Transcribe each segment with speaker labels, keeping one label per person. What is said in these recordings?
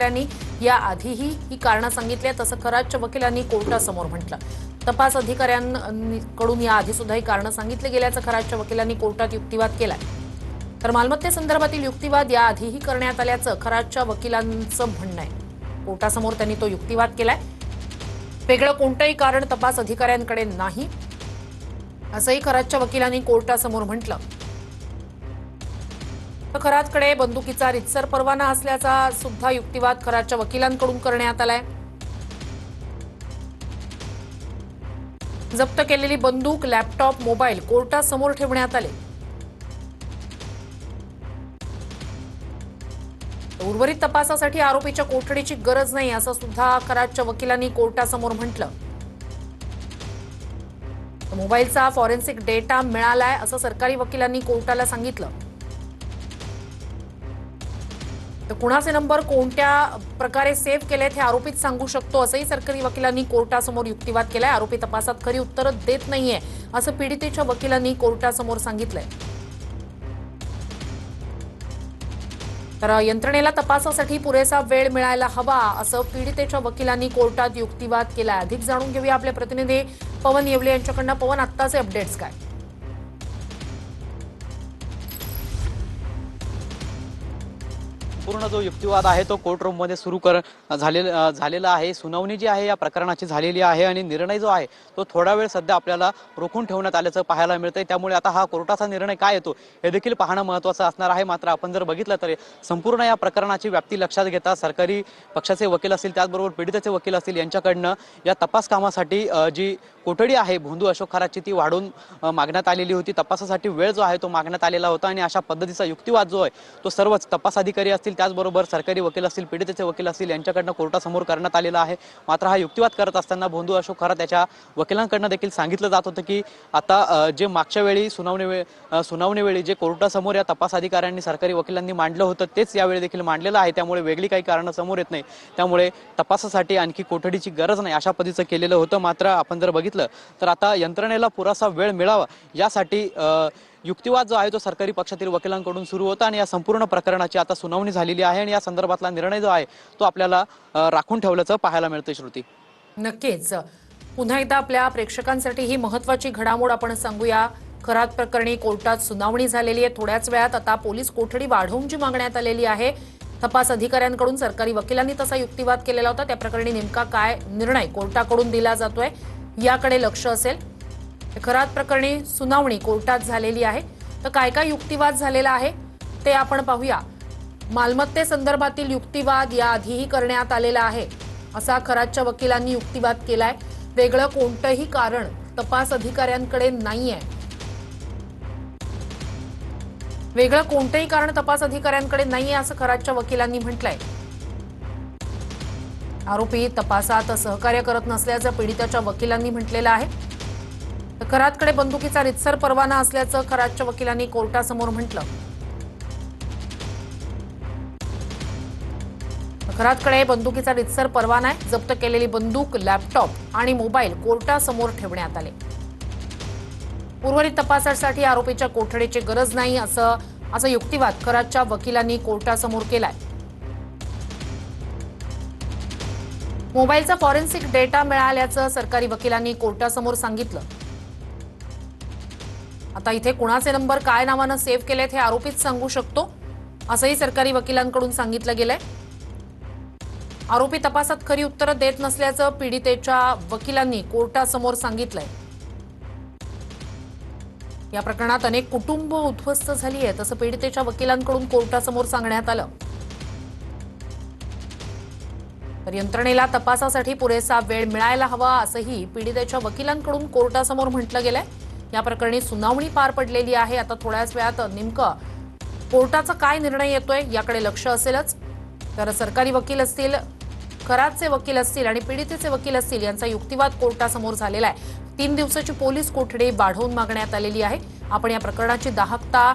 Speaker 1: त्यांनी याआधीही ही कारणं सांगितली तसं कराडच्या वकिलांनी कोर्टासमोर म्हटलं। तपास अधिकाऱ्यांकडून याआधी सुद्धा ही कारणं सांगितली गेल्याचं कराडच्या वकिलांनी कोर्टात युक्तिवाद केलाय। तर मालमत्तेसंदर्भातील युक्तिवाद याआधीही करण्यात आल्याचं कराडच्या वकिलांचं म्हणणं आहे। कोर्टासमोर त्यांनी तो युक्तिवाद केलाय। वेगळं कोणतंही कारण तपास अधिकाऱ्यांकडे नाही असंही कराडच्या वकिलांनी कोर्टासमोर म्हटलं। तर कराडकडे बंदुकीचा रितसर परवाना असल्याचा सुद्धा युक्तिवाद कराडच्या वकिलांकडून करण्यात आलाय। जप्त केलेली बंदूक, लॅपटॉप, मोबाईल कोर्टासमोर ठेवण्यात आले। उर्वरित तपासासाठी आरोपीच्या कोठडीची गरज नाही असं सुद्धा कराडच्या वकिलांनी कोर्टासमोर म्हटलं। मोबाईलचा फॉरेन्सिक डेटा मिळालाय असं सरकारी वकिलांनी कोर्टाला सांगितलं। तर कुणाचे नंबर कोणत्या प्रकारे सेव्ह केलेत हे आरोपीच सांगू शकतो असंही सरकारी वकिलांनी कोर्टासमोर युक्तिवाद केलाय। आरोपी तपासात खरी उत्तरं देत नाहीये असं पीडितेच्या वकिलांनी कोर्टासमोर सांगितलंय। तर यंत्रणेला तपासासाठी पुरेसा वेळ मिळायला हवा असं पीडितेच्या वकिलांनी कोर्टात युक्तिवाद केलाय। अधिक जाणून घेऊया आपले प्रतिनिधी पवन येवले यांच्याकडनं। पवन, आत्ताचे अपडेट्स काय?
Speaker 2: पूर्ण जो युक्तिवाद आहे तो कोर्ट रूम मध्ये सुरू झालेला आहे। सुनावणी जी आहे या प्रकरणाची झालेली आहे आणि निर्णय जो आहे तो थोडा वेळ सध्या आपल्याला रोखून ठेवण्यात आल्याचं पाहायला मिळतंय। त्यामुळे आता हा कोर्टाचा निर्णय काय येतो हे देखील पाहणं महत्त्वाचं असणार आहे। मात्र आपण जर बघितलं तर संपूर्ण या प्रकरणाची व्याप्ती लक्षात घेता सरकारी पक्षाचे वकील असतील, त्याचबरोबर पीडितेचे वकील असतील, यांच्याकडनं या तपास कामासाठी जी कोठडी आहे भोंदू अशोक खरातची ती वाढून मागण्यात आलेली होती। तपासासाठी वेळ जो आहे तो मागण्यात आलेला होता आणि अशा पद्धतीचा युक्तिवाद जो आहे तो सर्वच तपास अधिकारी असतील, त्याचबरोबर सरकारी वकील असतील, पीडितेचे वकील असतील यांच्याकडनं कोर्टासमोर करण्यात आलेला आहे। मात्र हा युक्तिवाद करत असताना भोंदू अशोक खरात त्याच्या वकिलांकडनं देखील सांगितलं जात होतं की आता जे मागच्या वेळी सुनावणीवेळी जे कोर्टासमोर या तपास अधिकाऱ्यांनी सरकारी वकिलांनी मांडलं होतं तेच यावेळी देखील मांडलेलं आहे। त्यामुळे वेगळी काही कारणं समोर येत नाही, त्यामुळे तपासासाठी आणखी कोठडीची गरज नाही अशा पद्धतीचं केलेलं होतं। मात्र आपण जर बघितलं तर आता यंत्रणेला पुरेसा वेळ मिळावा यासाठी युक्तिवाद जो आहे तो सरकारी पक्षातील वकिलांकडून सुरू होता आणि या संपूर्ण प्रकरणाची आता सुनावणी झालेली आहे आणि या संदर्भातला निर्णय जो आहे तो आपल्याला राखून ठेवल्याचं पाहायला मिळतंय। श्रुती,
Speaker 1: नक्कीच पुन्हा एकदा आपल्या प्रेक्षकांसाठी ही महत्त्वाची घडामोड आपण सांगूया। खरात प्रकरणी कोर्टात सुनावणी झालेली आहे। थोड्याच वेळात आता पोलीस कोठडी वाढवून जी मागण्यात आलेली आहे तपास अधिकाऱ्यांकडून, सरकारी वकिलांनी तसा युक्तिवाद केलेला होता। त्या प्रकरणी नेमका काय निर्णय कोर्टाकडून दिला जातोय याकडे लक्ष असेल। खरात प्रकरणी सुनावणी कोर्टात झालेली आहे। तर काय काय युक्तिवाद झालेला आहे ते आपण पाहूया। मालमत्तेसंदर्भातील युक्तिवाद याआधीही करण्यात आलेला आहे असा खरातच्या वकिलांनी युक्तिवाद केलाय। वेगळं कोणतंही कारण तपास अधिकाऱ्यांकडे नाहीये। वेगळं कोणतंही कारण तपास अधिकाऱ्यांकडे नाहीये असं खरातच्या वकिलांनी म्हटलंय। आरोपी तपासात सहकार्य करत नसल्याचं पीडिताच्या वकिलांनी म्हटलेलं आहे। खरातकडे बंदुकीचा रितसर परवाना असल्याचं खरातच्या वकिलांनी कोर्टासमोर म्हटलं। खरातकडे बंदुकीचा रितसर परवाना आहे। जप्त केलेली बंदूक, लॅपटॉप आणि मोबाईल कोर्टासमोर ठेवण्यात आले। उर्वरित तपासासाठी आरोपीच्या कोठडीची गरज नाही असं युक्तिवाद खरातच्या वकिलांनी कोर्टासमोर केलाय। मोबाईलचा फॉरेन्सिक डेटा मिळाल्याचं सरकारी वकिलांनी कोर्टासमोर सांगितलं। आता इथे कुणाचे नंबर काय नावानं सेव्ह केलेत हे आरोपीच सांगू शकतो असंही सरकारी वकिलांकडून सांगितलं गेलंय। आरोपी तपासात खरी उत्तरं देत नसल्याचं पीडितेच्या वकिलांनी कोर्टासमोर सांगितलंय। या प्रकरणात अनेक कुटुंब उद्ध्वस्त झाली आहेत असं पीडितेच्या वकिलांकडून कोर्टासमोर सांगण्यात आलं। तर यंत्रणेला तपासासाठी पुरेसा वेळ मिळायला हवा असंही पीडितेच्या वकिलांकडून कोर्टासमोर म्हटलं गेलंय। या प्रकरणी सुनावणी पार पडलेली आहे। आता थोड्याच वेळात नेमकं कोर्टाचा काय निर्णय येतोय याकडे लक्ष असेलच। तर सरकारी वकील असतील, खरातचे वकील असतील आणि पीडितेचे वकील असतील यांचा युक्तिवाद कोर्टासमोर झालेला आहे। 3 दिवसाची पोलीस कोठडी वाढवून मागण्यात आलेली आहे। आपण या प्रकरणाची दाहकता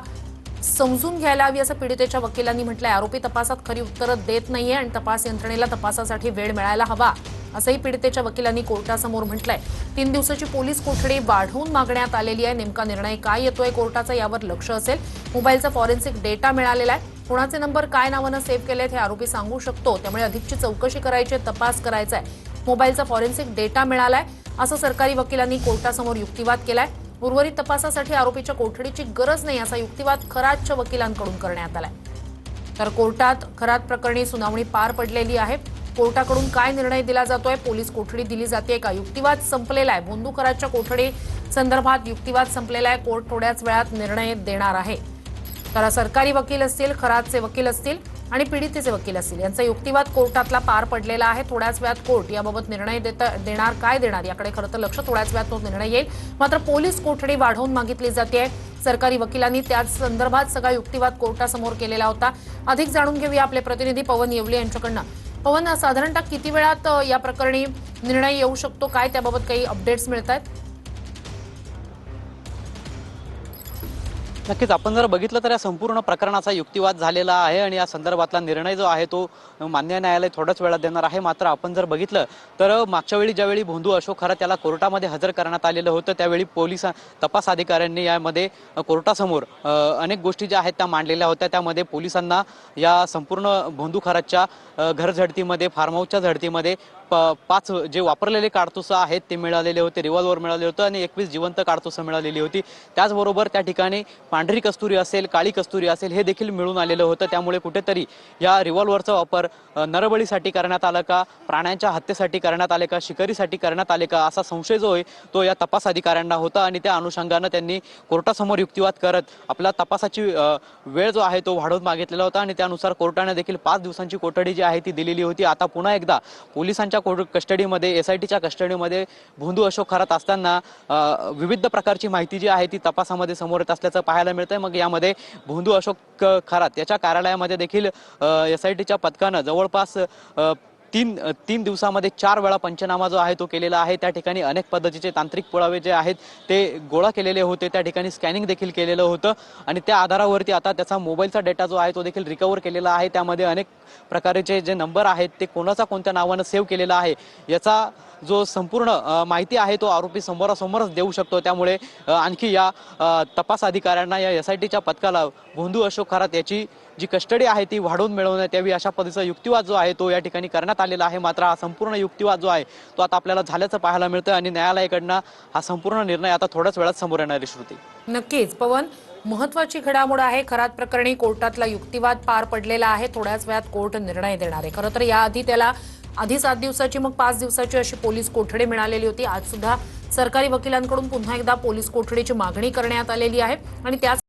Speaker 1: समजून घ्यायला हवी असं पीडितेच्या वकिलांनी म्हटलंय। आरोपी तपासात खरी उत्तरं देत नाहीये आणि तपास यंत्रणेला तपासासाठी वेळ मिळायला हवा असंही पीडितेच्या वकिलांनी कोर्टासमोर म्हटलंय। 3 दिवसाची पोलीस कोठडी वाढवून मागण्यात आलेली आहे। नेमका निर्णय काय येतोय कोर्टाचा यावर लक्ष असेल। मोबाईलचा फॉरेन्सिक डेटा मिळालेला आहे। कोणाचे नंबर काय नावानं सेव्ह केलेत हे आरोपी सांगू शकतो, त्यामुळे अधिकची चौकशी करायची, तपास करायचा आहे. मोबाईलचा फॉरेन्सिक डेटा मिळालाय असं सरकारी वकिलांनी कोर्टासमोर युक्तिवाद केलाय. उर्वरित तपासासाठी आरोपीच्या कोठडीची गरज नाही असा युक्तिवाद खरातच्या वकिलांकडून करण्यात आलाय. तर कोर्टात खरात प्रकरणी सुनावणी पार पडलेली आहे. कोर्टाकडून काय निर्णय दिला जातोय, पोलीस कोठडी दिली जाते का, युक्तिवाद संपलेला आहे. भोंदू खरातच्या कोठडी संदर्भात युक्तिवाद संपलेला आहे. कोर्ट थोड्याच वेळात निर्णय देणार आहे. तर सरकारी वकील असतील, खरातचे वकील असतील आणि पीडितेचे वकील असतील यांचा युक्तिवाद कोर्टातला पार पडलेला आहे. थोड्याच वेळात कोर्ट याबाबत निर्णय देणार, काय देणार याकडे खरं तर लक्ष, थोड्याच वेळात तो निर्णय येईल. मात्र पोलीस कोठडी वाढवून मागितली जाते. सरकारी वकिलांनी त्याच संदर्भात सगळा युक्तिवाद कोर्टासमोर केलेला होता. अधिक जाणून घेऊया आपले प्रतिनिधी पवन येवले यांच्याकडनं. पवन, साधारणतः किती वेळात या प्रकरणी निर्णय येऊ शकतो, काय त्याबाबत काही अपडेट्स मिळत आहेत?
Speaker 2: नक्कीच आपण जर बघितलं तर या संपूर्ण प्रकरणाचा युक्तिवाद झालेला आहे आणि या संदर्भातला निर्णय जो आहे तो मान्य न्यायालय थोड्याच वेळात देणार आहे. मात्र आपण जर बघितलं तर मागच्या वेळी ज्यावेळी भोंदू अशोक खरात त्याला कोर्टामध्ये हजर करण्यात आलेलं होतं त्यावेळी पोलीस तपास अधिकाऱ्यांनी यामध्ये कोर्टासमोर अनेक गोष्टी ज्या आहेत त्या मांडलेल्या होत्या. त्यामध्ये पोलिसांना या संपूर्ण भोंदू खरातच्या घर झडतीमध्ये, फार्म हाऊसच्या झडतीमध्ये 5 जे वापरलेले काडतुसं आहेत ते मिळालेले होते, रिव्हॉल्वर मिळाले होतं आणि 21 जिवंत काडतुसं मिळालेली होती. त्याचबरोबर त्या ठिकाणी पांढरी कस्तुरी असेल, काळी कस्तुरी असेल हे देखील मिळून आलेलं होतं. त्यामुळे कुठेतरी या रिव्हॉल्वरचा वापर नरबळीसाठी करण्यात आला का, प्राण्यांच्या हत्येसाठी करण्यात आले का, शिकारीसाठी करण्यात आले का, असा संशय जो आहे तो या तपास अधिकाऱ्यांना होता आणि त्या अनुषंगानं त्यांनी कोर्टासमोर युक्तिवाद करत आपला तपासाची वेळ जो आहे तो वाढवून मागितलेला होता आणि त्यानुसार कोर्टाने देखील 5 दिवसांची कोठडी जी आहे ती दिलेली होती. आता पुन्हा एकदा पोलिसांच्या कस्टडीमध्ये, एसआयटीच्या कस्टडीमध्ये भोंदू अशोक खरात असताना विविध प्रकारची माहिती जी आहे ती तपासामध्ये समोर येत असल्याचं पाहायला मिळतंय. मग यामध्ये भोंदू अशोक खरात याच्या कार्यालयामध्ये देखील एसआयटीच्या पथकानं जवळपास 3 दिवसामध्ये 4 वेळा पंचनामा जो आहे तो केलेला आहे. त्या ठिकाणी अनेक पद्धतीचे तांत्रिक पुरावे जे आहेत ते गोळा केलेले होते. त्या ठिकाणी स्कॅनिंग देखील केलेलं होतं आणि त्या आधारावरती आता त्याचा मोबाईलचा डेटा जो आहे तो देखील रिकव्हर केलेला आहे. त्यामध्ये अनेक प्रकारचे जे नंबर आहेत ते कोणाचा कोणत्या नावानं सेव्ह केलेला आहे याचा जो संपूर्ण माहिती आहे तो आरोपी समोरासमोरच देऊ शकतो. त्यामुळे आणखी या तपास अधिकाऱ्यांना, या एसआयटीच्या पथकाला भोंदू अशोक खरात याची जी कस्टडी आहे ती वाढवून मिळवण्यात यावी अशा पद्धतीचा युक्तिवाद जो आहे तो या ठिकाणी करण्यात आलेला आहे. मात्र हा संपूर्ण युक्तिवाद जो आहे तो आता आपल्याला झाल्याचं पाहायला मिळतं आणि न्यायालयाकडनं हा संपूर्ण निर्णय आता थोड्याच वेळात समोर येणार आहे. श्रुती,
Speaker 1: नक्कीच पवन, महत्वाची घडामोड आहे. खरात प्रकरणी कोर्टातला युक्तिवाद पार पडलेला आहे. थोड्याच वेळात कोर्ट निर्णय देणार आहे. खरं तर याआधी त्याला 7 दिवसाची, मग 5 दिवसाची अशी पोलीस कोठडी मिळालेली होती. आज सुद्धा सरकारी वकिलांकडून पुन्हा एकदा पोलीस कोठडीची मागणी करण्यात आलेली आहे आणि त्याच